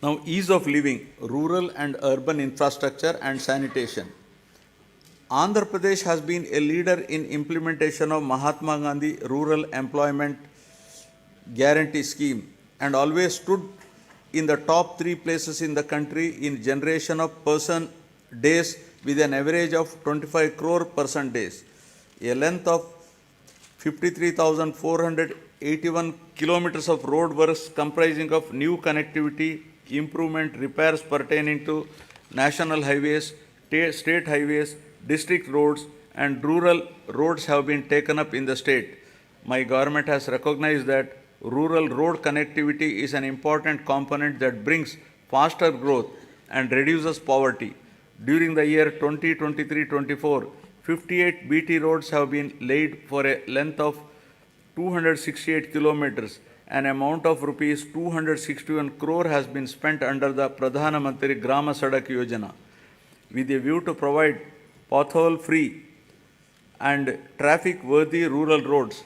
Now, ease of living, rural and urban infrastructure and sanitation. Andhra Pradesh has been a leader in implementation of Mahatma Gandhi Rural Employment Guarantee Scheme and always stood in the top 3 places in the country in generation of person days with an average of 25 crore person days. A length of 53,481 kilometers of road works comprising of new connectivity, improvement, repairs pertaining to national highways, state highways, district roads and rural roads have been taken up in the state. My government has recognized that rural road connectivity is an important component that brings faster growth and reduces poverty. During the year 2023-24, 58 BT roads have been laid for a length of 268 kilometers. An amount of rupees 261 crore has been spent under the Pradhana Mantri Grama Sadak Yojana with a view to provide pothole-free and traffic-worthy rural roads.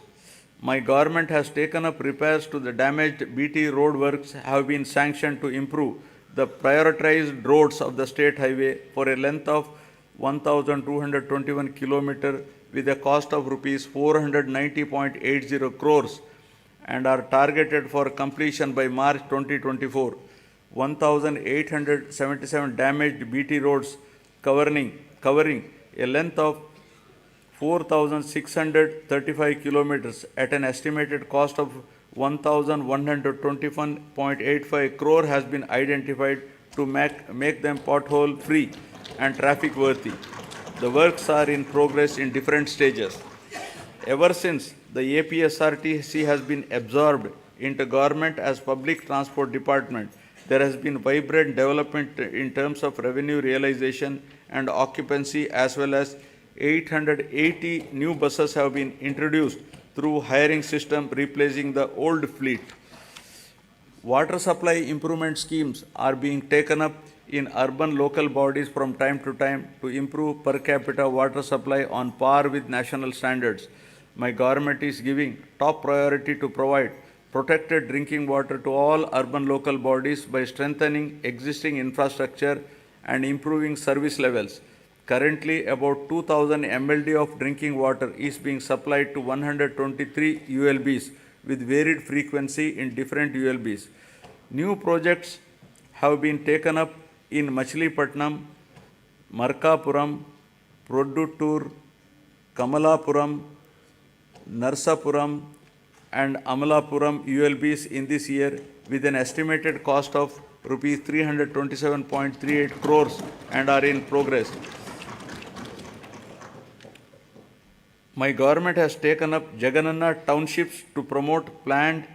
My government has taken up repairs to the damaged BT road works have been sanctioned to improve the prioritized roads of the state highway for a length of 1,221 km with a cost of rupees 490.80 crores and are targeted for completion by March 2024. 1,877 damaged BT roads covering a length of 4,635 kilometers at an estimated cost of 1,121.85 crore has been identified to make them pothole free and traffic worthy. The works are in progress in different stages. Ever since the APSRTC has been absorbed into government as public transport department, there has been vibrant development in terms of revenue realization and occupancy, as well as 880 new buses have been introduced through hiring system replacing the old fleet. Water supply improvement schemes are being taken up in urban local bodies from time to time to improve per capita water supply on par with national standards. My government is giving top priority to provide protected drinking water to all urban local bodies by strengthening existing infrastructure and improving service levels. Currently, about 2,000 MLD of drinking water is being supplied to 123 ULBs with varied frequency in different ULBs. New projects have been taken up in Machilipatnam, Markapuram, Produttur, Kamalapuram, Narsapuram and Amalapuram ULBs in this year with an estimated cost of rupees 327.38 crores and are in progress. My government has taken up Jagananna townships to promote planned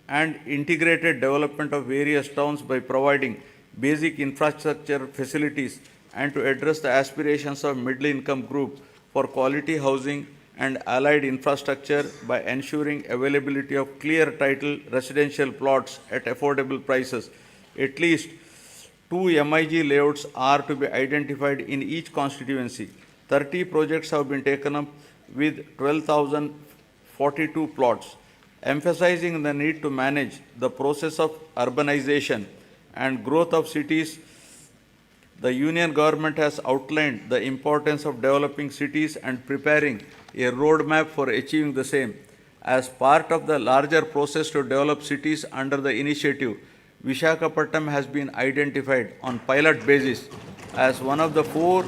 and integrated development of various towns by providing basic infrastructure facilities and to address the aspirations of middle income group for quality housing and allied infrastructure by ensuring availability of clear title residential plots at affordable prices. At least 2 MIG layouts are to be identified in each constituency. 30 projects have been taken up with 12,042 plots, emphasizing the need to manage the process of urbanization and growth of cities. The Union government has outlined the importance of developing cities and preparing a roadmap for achieving the same. As part of the larger process to develop cities under the initiative, Visakhapatnam has been identified on pilot basis as one of the 4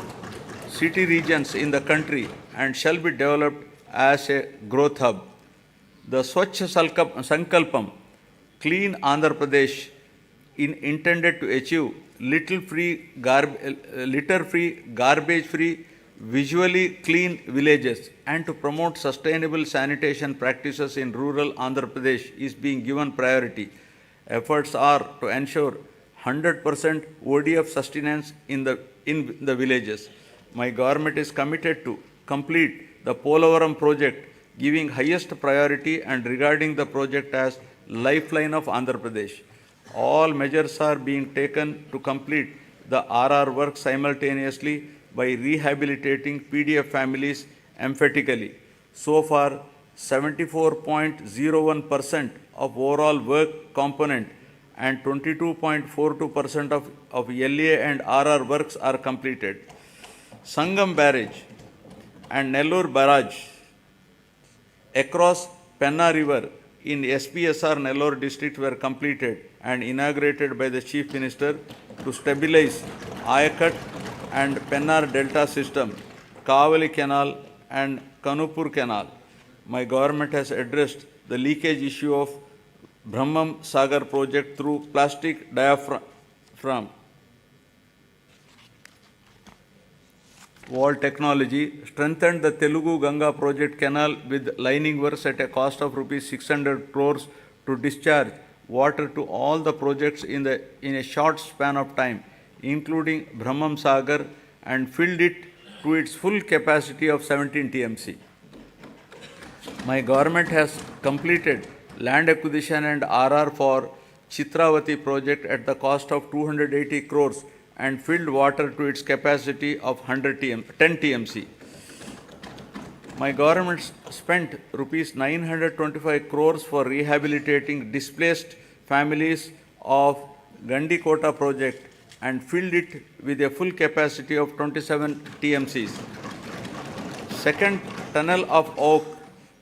city regions in the country and shall be developed as a growth hub. The Swachh Sankalpam, Clean Andhra Pradesh, intended to achieve litter-free, garbage-free, visually clean villages and to promote sustainable sanitation practices in rural Andhra Pradesh is being given priority. Efforts are to ensure 100% ODF sustenance in the villages. My government is committed to complete the Polavaram project, giving highest priority and regarding the project as lifeline of Andhra Pradesh. All measures are being taken to complete the RR work simultaneously by rehabilitating PDF families emphatically. So far, 74.01% of overall work component and 22.42% of LA and RR works are completed. Sangam Barrage and Nellore Barrage across Penna River in SPSR Nellore district were completed and inaugurated by the Chief Minister to stabilize Ayakat and Pennar Delta system, Kavali Canal and Kanupur Canal. My government has addressed the leakage issue of Brahmam Sagar project through plastic diaphragm wall technology, strengthened the Telugu Ganga project canal with lining works at a cost of rupees 600 crores to discharge water to all the projects in a short span of time, including Brahmam Sagar, and filled it to its full capacity of 17 TMC. My government has completed land acquisition and RR for Chitravati project at the cost of 280 crores and filled water to its capacity of 10 TMC. My government spent rupees 925 crores for rehabilitating displaced families of Gandikota project and filled it with a full capacity of 27 TMCs. Second tunnel of Oak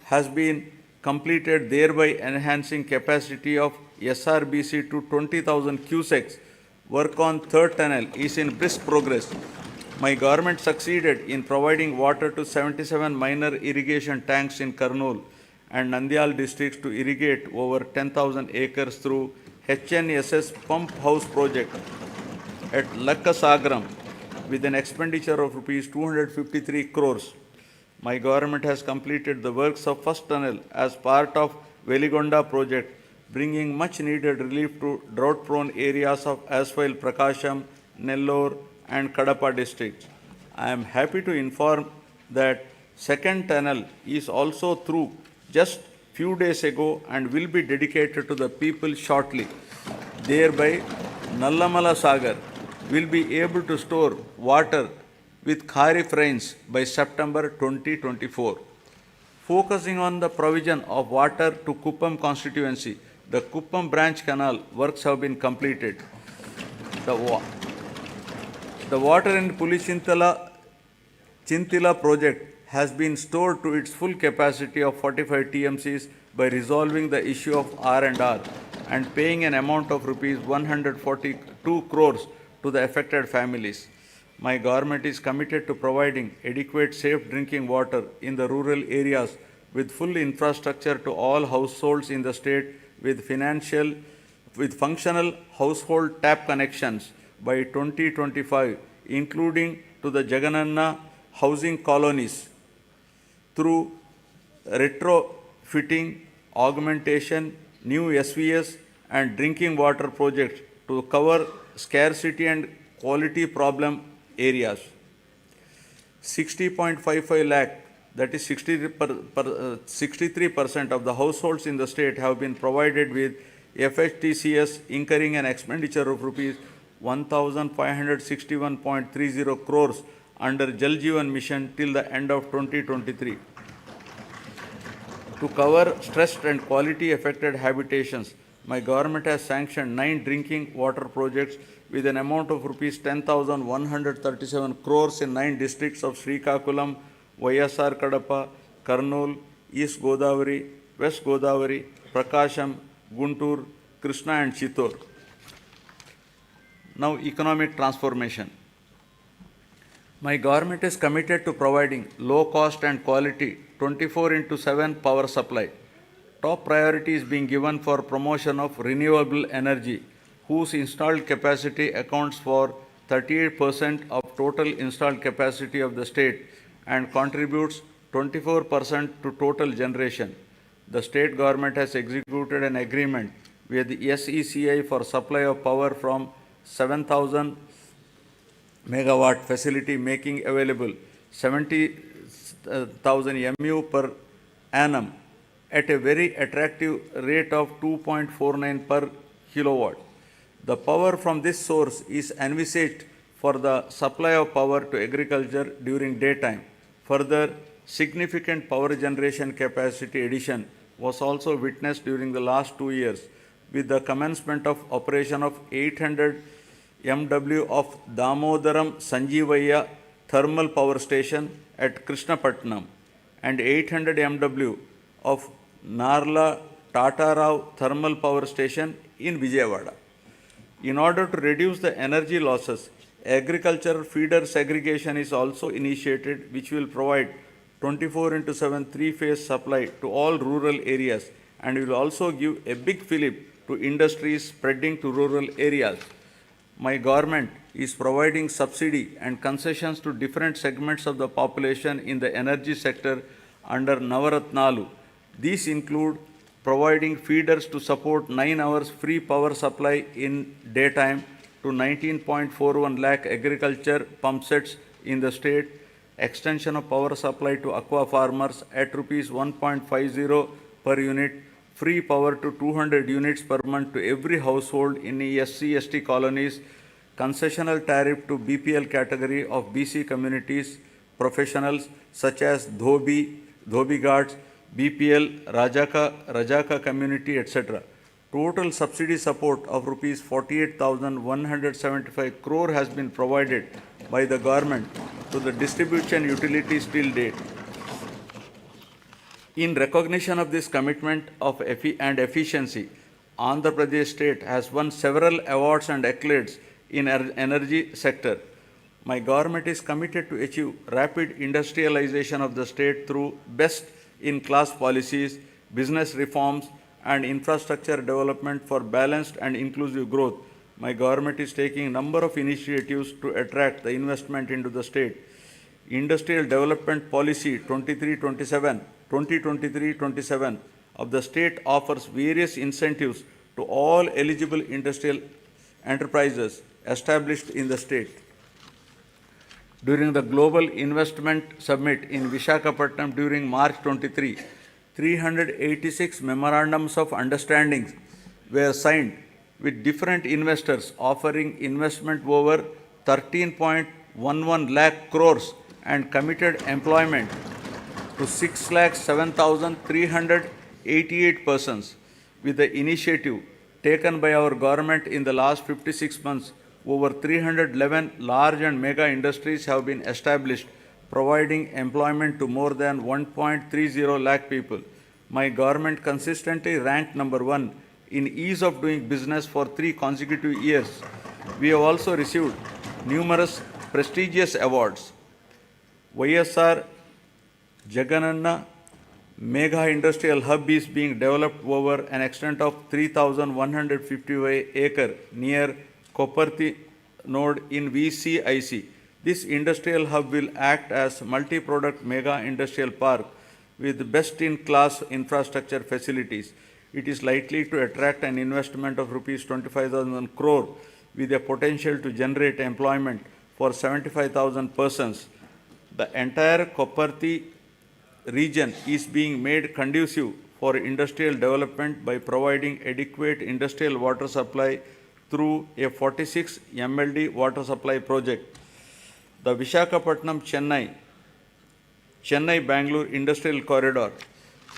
has been completed, thereby enhancing capacity of SRBC to 20,000 cusecs. Work on third tunnel is in brisk progress. My government succeeded in providing water to 77 minor irrigation tanks in Kurnool and Nandyal districts to irrigate over 10,000 acres through HNSS pump house project at Lakkasagaram with an expenditure of rupees 253 crores. My government has completed the works of first tunnel as part of Veligonda project, bringing much needed relief to drought-prone areas of Aswile, Prakasham, Nellore and Kadapa districts. I am happy to inform that second tunnel is also through just few days ago and will be dedicated to the people shortly. Thereby, Nallamala Sagar will be able to store water with Kharif rains by September 2024. Focusing on the provision of water to Kuppam constituency, the Kuppam branch canal works have been completed. The water in Pulichintala Chintila project has been stored to its full capacity of 45 TMCs by resolving the issue of R&R and paying an amount of rupees 142 crores to the affected families. My government is committed to providing adequate safe drinking water in the rural areas with full infrastructure to all households in the state with functional household tap connections by 2025, including to the Jagananna housing colonies through retrofitting, augmentation, new SVS and drinking water projects to cover scarcity and quality problem areas. 60.55 lakh, that is 63% of the households in the state have been provided with FHTCS, incurring an expenditure of rupees 1,561.30 crores under Jal Jeevan Mission till the end of 2023. To cover stressed and quality affected habitations, my government has sanctioned 9 drinking water projects with an amount of rupees 10,137 crores in 9 districts of Srikakulam, YSR Kadapa, Kurnool, East Godavari, West Godavari, Prakasham, Guntur, Krishna and Chittor. Now, economic transformation. My government is committed to providing low cost and quality 24/7 power supply. Top priority is being given for promotion of renewable energy, whose installed capacity accounts for 38% of total installed capacity of the state and contributes 24% to total generation. The state government has executed an agreement with the SECI for supply of power from 7,000 megawatt facility, making available 70,000 MU per annum at a very attractive rate of 2.49 per kilowatt. The power from this source is envisaged for the supply of power to agriculture during daytime. Further, significant power generation capacity addition was also witnessed during the last 2 years. with the commencement of operation of 800 MW of Damodaram Sanjeevaya Thermal Power Station at Krishnapatnam and 800 MW of Narla Tatarao Thermal Power Station in Vijayawada. In order to reduce the energy losses, agricultural feeder segregation is also initiated, which will provide 24/7 three-phase supply to all rural areas and will also give a big fillip to industries spreading to rural areas. My government is providing subsidy and concessions to different segments of the population in the energy sector under Navaratnalu. These include providing feeders to support 9 hours free power supply in daytime to 19.41 lakh agriculture pump sets in the state, extension of power supply to aqua farmers at rupees 1.50 per unit, free power to 200 units per month to every household in the SC/ST colonies, concessional tariff to BPL category of BC communities, professionals such as Dhobi guards, BPL, Rajaka community, etc. Total subsidy support of rupees 48,175 crore has been provided by the government to the distribution utilities till date. In recognition of this commitment and efficiency, Andhra Pradesh state has won several awards and accolades in energy sector. My government is committed to achieve rapid industrialization of the state through best-in-class policies, business reforms, and infrastructure development for balanced and inclusive growth. My government is taking a number of initiatives to attract the investment into the state. Industrial Development Policy 2023-27 of the state offers various incentives to all eligible industrial enterprises established in the state. During the Global Investment Summit in Visakhapatnam during March 23, 386 memorandums of understanding were signed with different investors offering investment over 13.11 lakh crores and committed employment to 6,07,388 persons. With the initiative taken by our government in the last 56 months, over 311 large and mega industries have been established, providing employment to more than 1.30 lakh people. My government consistently ranked number 1 in ease of doing business for 3 consecutive years. We have also received numerous prestigious awards. YSR Jagananna Mega Industrial Hub is being developed over an extent of 3,155 acre near Koparthi node in VCIC. This industrial hub will act as multi-product mega industrial park with best-in-class infrastructure facilities. It is likely to attract an investment of rupees 25,000 crore with a potential to generate employment for 75,000 persons. The entire Koparthi region is being made conducive for industrial development by providing adequate industrial water supply through a 46 MLD water supply project. The Chennai-Bangalore Industrial Corridor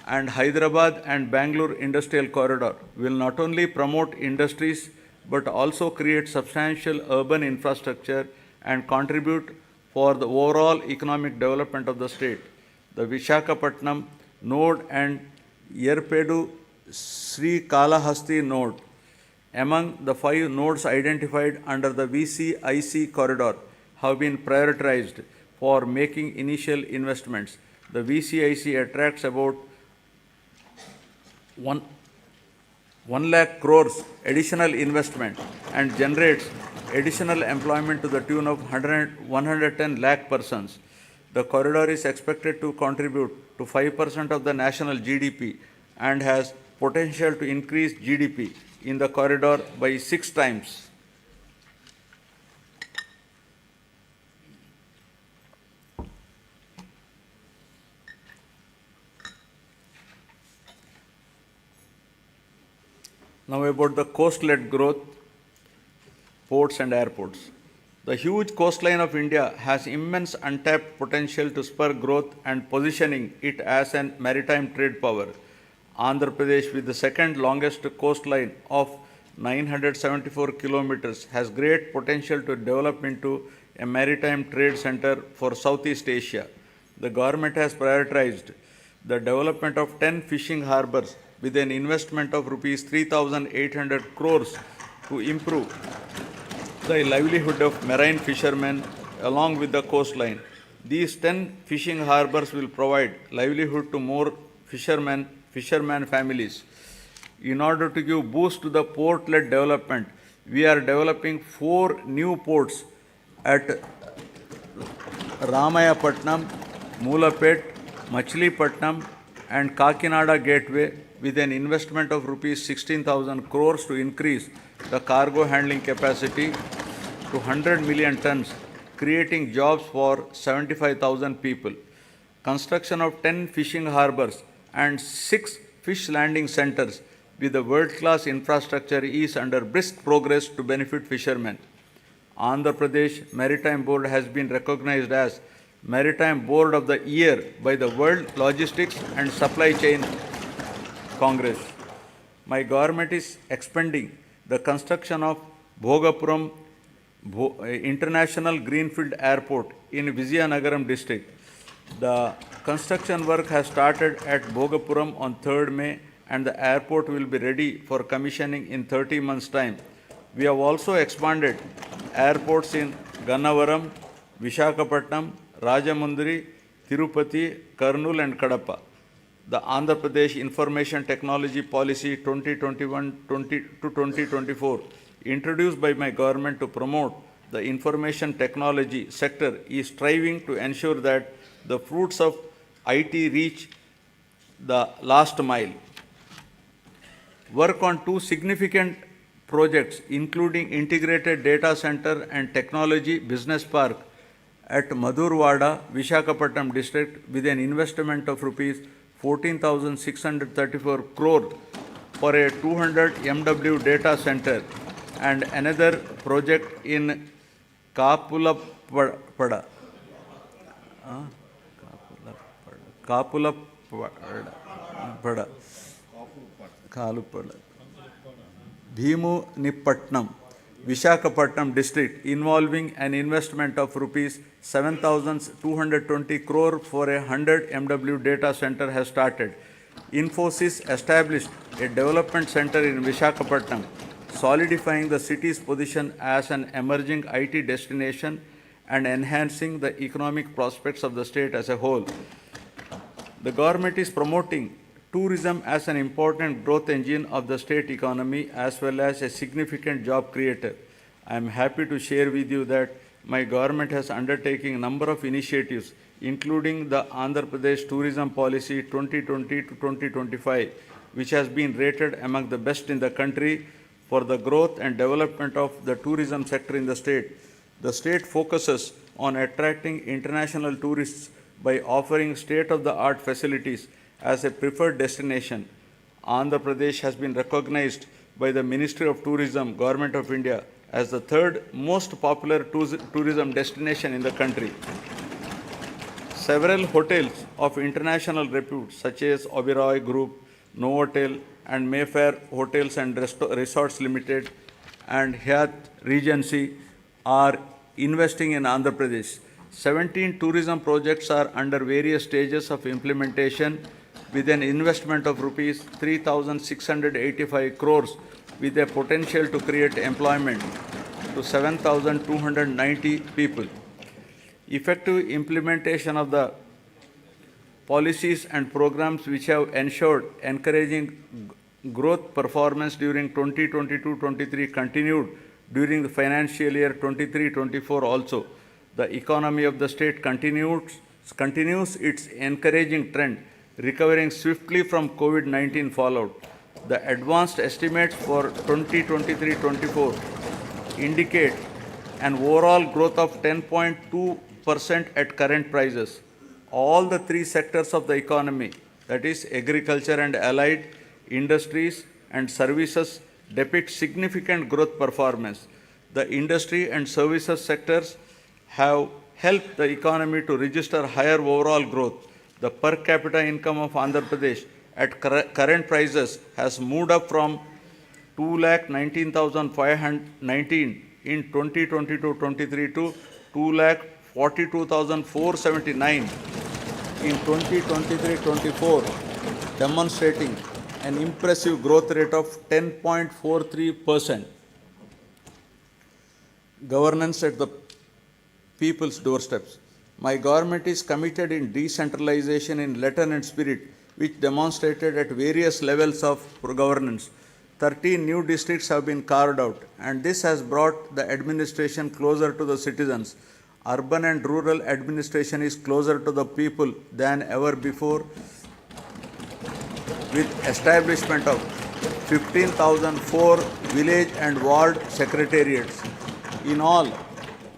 and Hyderabad and Bangalore Industrial Corridor will not only promote industries but also create substantial urban infrastructure and contribute for the overall economic development of the state. The Visakhapatnam node and Yerpedu Sri Kalahasti node, among the 5 nodes identified under the VCIC corridor, have been prioritized for making initial investments. The VCIC attracts about 1 lakh crores additional investment and generates additional employment to the tune of 110 lakh persons. The corridor is expected to contribute to 5% of the national GDP and has potential to increase GDP in the corridor by 6 times. Now about the coast-led growth, ports and airports. The huge coastline of India has immense untapped potential to spur growth and positioning it as a maritime trade power. Andhra Pradesh, with the second longest coastline of 974 kilometers, has great potential to develop into a maritime trade center for Southeast Asia. The government has prioritized the development of 10 fishing harbors with an investment of rupees 3,800 crores to improve the livelihood of marine fishermen along with the coastline. These 10 fishing harbors will provide livelihood to more fishermen families. In order to give boost to the port-led development, we are developing 4 new ports at Ramayapatnam, Moolapet, Machilipatnam and Kakinada Gateway with an investment of rupees 16,000 crores to increase the cargo handling capacity to 100 million tons, creating jobs for 75,000 people. Construction of 10 fishing harbors and 6 fish landing centers with a world-class infrastructure is under brisk progress to benefit fishermen. Andhra Pradesh Maritime Board has been recognized as Maritime Board of the Year by the World Logistics and Supply Chain Congress. My government is expanding the construction of Bhogapuram International Greenfield Airport in Vizianagaram district. The construction work has started at Bhogapuram on 3rd May and the airport will be ready for commissioning in 30 months' time. We have also expanded airports in Gannavaram, Vishakhapatnam, Rajamundry, Tirupati, Kurnool and Kadapa. The Andhra Pradesh Information Technology Policy 2021 to 2024, introduced by my government to promote the information technology sector, is striving to ensure that the fruits of IT reach the last mile. Work on 2 significant projects, including integrated data center and technology business park at Madhurwada, Vishakhapatnam district, with an investment of rupees 14,634 crore for a 200 MW data center, and another project in Kapulapada, Bhimunipatnam, Vishakhapatnam district, involving an investment of rupees 7,220 crore for a 100 MW data center has started. Infosys established a development center in Vishakhapatnam, solidifying the city's position as an emerging IT destination and enhancing the economic prospects of the state as a whole. The government is promoting tourism as an important growth engine of the state economy as well as a significant job creator. I am happy to share with you that my government has undertaken a number of initiatives, including the Andhra Pradesh Tourism Policy 2020 to 2025, which has been rated among the best in the country for the growth and development of the tourism sector in the state. The state focuses on attracting international tourists by offering state-of-the-art facilities as a preferred destination. Andhra Pradesh has been recognized by the Ministry of Tourism, Government of India, as the 3rd most popular tourism destination in the country. Several hotels of international repute such as Oberoi Group, Novotel and Mayfair Hotels and Resorts Limited and Hyatt Regency are investing in Andhra Pradesh. 17 tourism projects are under various stages of implementation with an investment of rupees 3,685 crores with a potential to create employment to 7,290 people. Effective implementation of the policies and programs which have ensured encouraging growth performance during 2022-23 continued during the financial year 23-24 also. The economy of the state continues its encouraging trend, recovering swiftly from COVID-19 fallout. The advanced estimates for 2023-24 indicate an overall growth of 10.2% at current prices. All the 3 sectors of the economy, that is agriculture and allied, industries and services, depict significant growth performance. The industry and services sectors have helped the economy to register higher overall growth. The per capita income of Andhra Pradesh at current prices has moved up from 2,19,519 in 2022-23 to 2,42,479 in 2023-24, demonstrating an impressive growth rate of 10.43%. Governance at the people's doorsteps. My government is committed in decentralization in letter and spirit, which demonstrated at various levels of governance. 13 new districts have been carved out, and this has brought the administration closer to the citizens. Urban and rural administration is closer to the people than ever before, with establishment of 15,004 village and ward secretariats. In all,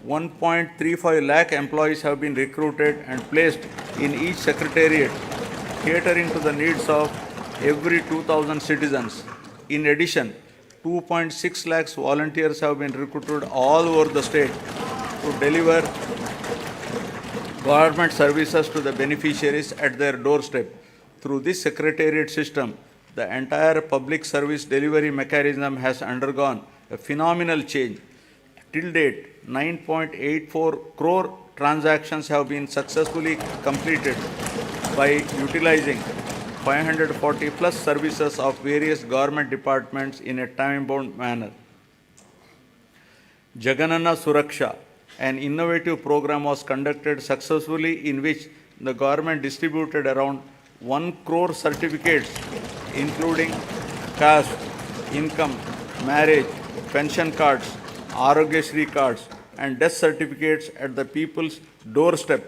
1.35 lakh employees have been recruited and placed in each secretariat, catering to the needs of every 2,000 citizens. In addition, 2.6 lakhs volunteers have been recruited all over the state to deliver government services to the beneficiaries at their doorstep. Through this secretariat system, the entire public service delivery mechanism has undergone a phenomenal change. Till date, 9.84 crore transactions have been successfully completed by utilizing 540 plus services of various government departments in a time-bound manner. Jagananna Suraksha, an innovative program, was conducted successfully in which the government distributed around 1 crore certificates including caste, income, marriage, pension cards, Arogyasri cards and death certificates at the people's doorstep.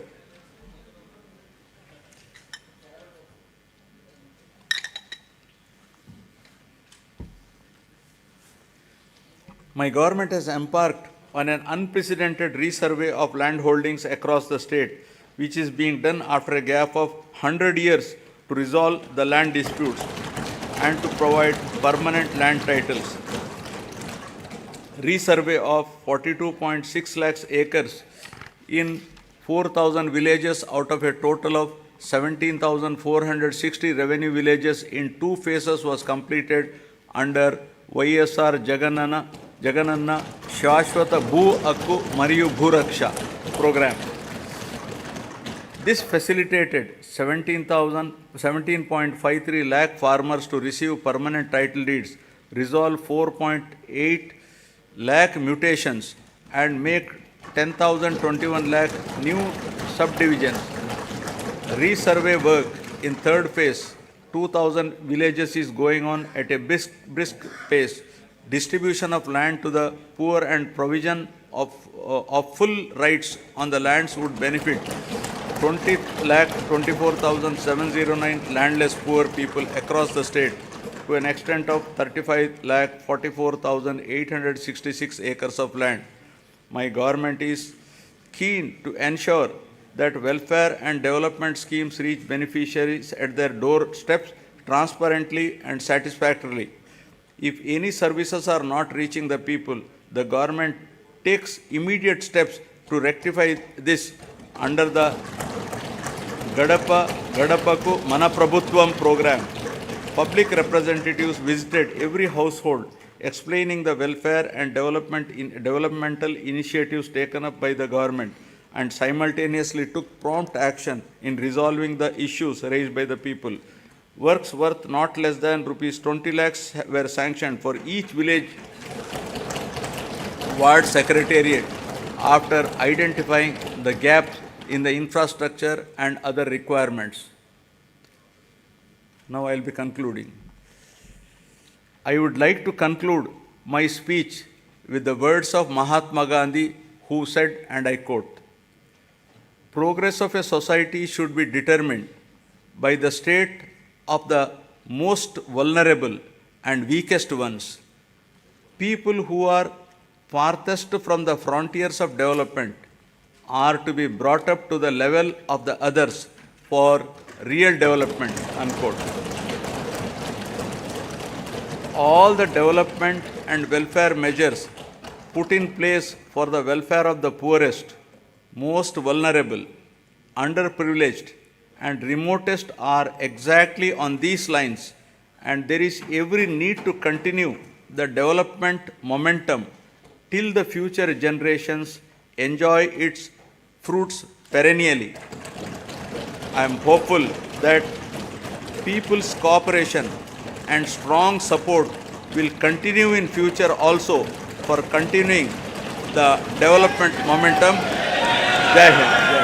My government has embarked on an unprecedented resurvey of land holdings across the state, which is being done after a gap of 100 years to resolve the land disputes and to provide permanent land titles. Resurvey of 42.6 lakhs acres in 4,000 villages out of a total of 17,460 revenue villages in 2 phases was completed under YSR Jagananna Shashwata Bhu Akku Mariyu Bhuraksha program. This facilitated 17.53 lakh farmers to receive permanent title deeds, resolve 4.8 lakh mutations and make 10,021 lakh new subdivisions. Resurvey work in third phase, 2,000 villages is going on at a brisk pace. Distribution of land to the poor and provision of full rights on the lands would benefit 20,24,709 landless poor people across the state to an extent of 35,44,866 acres of land. My government is keen to ensure that welfare and development schemes reach beneficiaries at their doorsteps transparently and satisfactorily. If any services are not reaching the people, the government takes immediate steps to rectify this under the Gadapaku Manaprabhutvam program. Public representatives visited every household, explaining the welfare and developmental initiatives taken up by the government, and simultaneously took prompt action in resolving the issues raised by the people. Works worth not less than rupees 20 lakhs were sanctioned for each village ward secretariat after identifying the gaps in the infrastructure and other requirements. Now I will be concluding. I would like to conclude my speech with the words of Mahatma Gandhi, who said, and I quote, "Progress of a society should be determined by the state of the most vulnerable and weakest ones. People who are farthest from the frontiers of development are to be brought up to the level of the others for real development," unquote. All the development and welfare measures put in place for the welfare of the poorest, most vulnerable, underprivileged, and remotest are exactly on these lines, and there is every need to continue the development momentum till the future generations enjoy its fruits perennially. I am hopeful that people's cooperation and strong support will continue in future also for continuing the development momentum. Jai Hind. Jai Hind.